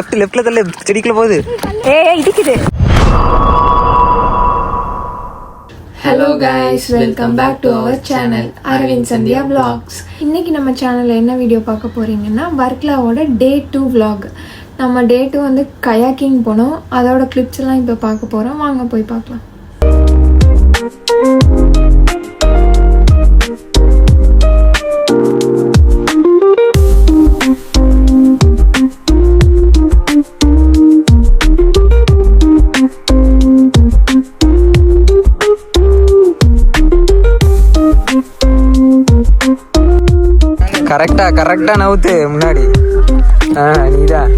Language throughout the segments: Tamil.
லெஃப்ட்ல தள்ளு, செடிக்குள்ள போகுது. இடிக்குது. Hello guys, welcome back to our channel Aravind Sandhya vlogs. இன்னைக்கு நம்ம சேனலில் என்ன வீடியோ பார்க்க போறீங்கன்னா, வர்க்லாவோட டே 2 vlog. நம்ம டே 2 வந்து கயாக்கிங் போனோம், அதோட கிளிப்ஸ் எல்லாம் இப்போ பார்க்க போகிறோம். வாங்க போய் பார்க்கலாம். கரெக்டா நவுத்து முன்னாடி. நீதான்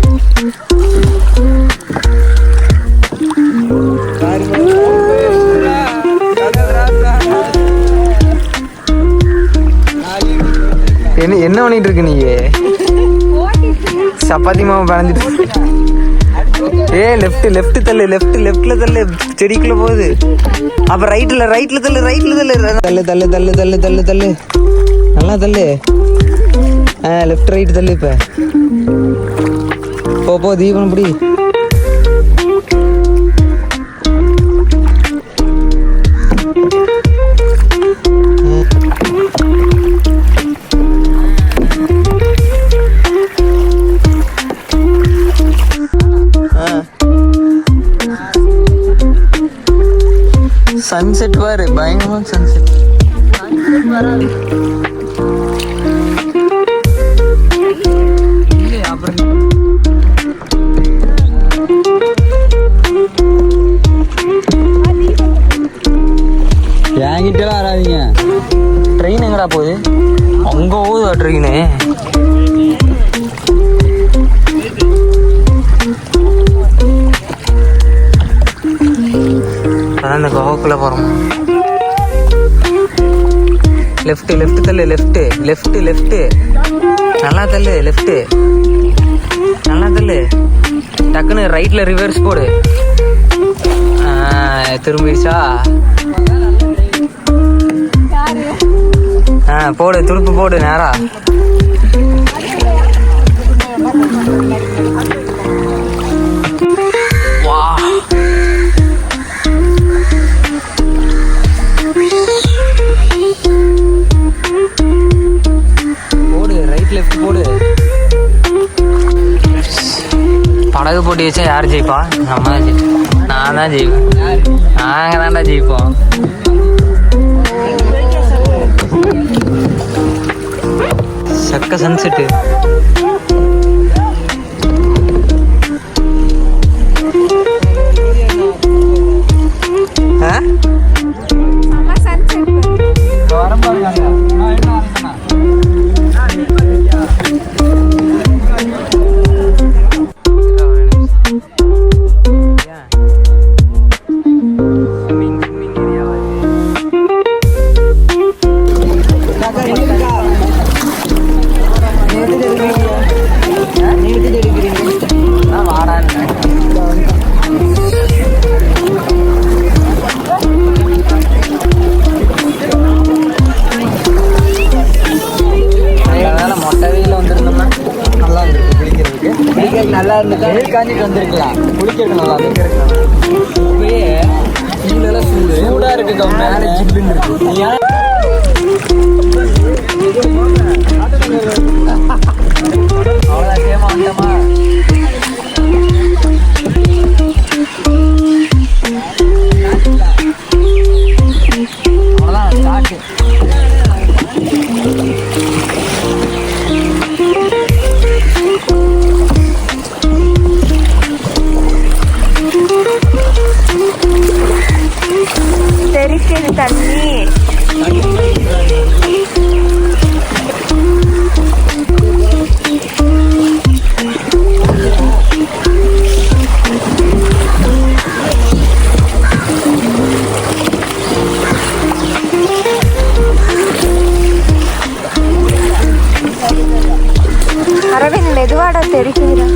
என்ன பண்ணிட்டு இருக்கு நீ? சப்பாத்தி மாவு பழஞ்சிட்டு. லெஃப்ட் தள்ளு, லெஃப்ட்ல தள்ளு, செடிக்குள்ள போகுது. அப்ப ரைட்ல தள்ளு, நல்லா தள்ளு. லெஃப்ட் ரைட் தள்ளு. இப்ப போ தீபம் பிடி. சன்செட் பாரு, பயங்கரமான சன்செட். என்கிட்டலாம் வராதிங்க. ட்ரெயின் எங்கடா போகுது? அங்கே போகுதா ட்ரெயின்? அதான் இந்த குகைக்குள்ள போகிறோம். லெஃப்ட் தள்ளு, லெஃப்ட் நல்லா தள்ளு, நல்லா தள்ளு. டக்குன்னு ரைட்ல ரிவர்ஸ் போடு. திரும்பிடுச்சா? போடு, துடுப்பு போடு நேரா. வா, போடு, ரைட் லெஃப்ட் போடு. படகு போட்டி வச்சா யார் ஜெயிப்பா? நம்ம தான் ஜெயிப்போம். நான் தான் ஜெயிப்பேன். நாங்க தான்டா ஜெயிப்போம். சக்க சன்செட்டு. நல்லா இருந்துச்சு. காஞ்சிட்டு வந்திருக்கலாம், குளிக்கிறது நல்லா இருக்கு. இப்பயே கீழெல்லாம் சூடா இருக்கு, மேலே ஜில்லுன்னு இருக்கு. அவ்வளோதான் சேமா வந்தமா. அவ்வளோதான் ஸ்டார்ட். தெரிக்குது தண்ணி. அரவிந்த் மெதுவாடா தெரிக்குதுடா.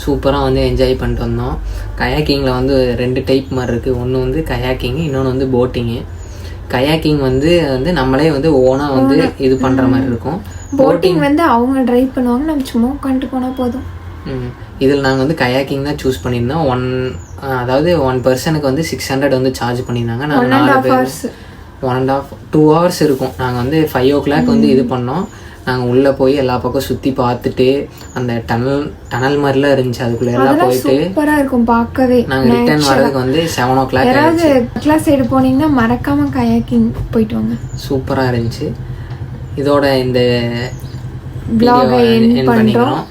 சூப்பராக வந்து என்ஜாய் பண்ணிட்டு வந்தோம். கயாக்கிங்கில் வந்து 2 டைப் மாதிரி இருக்குது. ஒன்று வந்து கயாக்கிங்கு, இன்னொன்று வந்து போட்டிங்கு. கயாக்கிங் வந்து நம்மளே வந்து ஓனாக வந்து இது பண்ணுற மாதிரி இருக்கும். போட்டிங் வந்து அவங்க ட்ரைவ் பண்ணுவாங்க, நம்ம சும்மா உட்காந்துட்டு போனால் போதும். இதில் நாங்கள் வந்து கயாக்கிங் தான் சூஸ் பண்ணியிருந்தோம். அதாவது 1 பர்சனுக்கு வந்து 600 வந்து சார்ஜ் பண்ணியிருந்தாங்க. நாங்கள் 4 பேர் 1.5-2 hours இருக்கும். நாங்கள் வந்து 5 o'clock வந்து இது பண்ணோம். நாங்கள் உள்ளே போய் எல்லா பக்கம் சுற்றி பார்த்துட்டு அந்த டனல் மாதிரிலாம் இருந்துச்சு, அதுக்குள்ளே எல்லாம் போயிட்டு சூப்பராக இருக்கும் பார்க்கவே. நாங்கள் ரிட்டர்ன் வரதுக்கு வந்து 7 o'clock. யாராவது கிளாஸ் சைடு போனீங்கன்னா மறக்காமல் கயாக்கிங் போயிட்டு வாங்க, சூப்பராக இருந்துச்சு. இதோட இந்த vlog-ஐ end பண்ணிக்கிறோம்.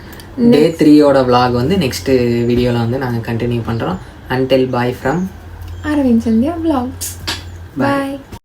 Day 3 vlog வந்து நெக்ஸ்ட் வீடியோவில் வந்து நாங்கள் கண்டினியூ பண்ணுறோம். Until bye from Aravind Sandhya vlogs. Bye.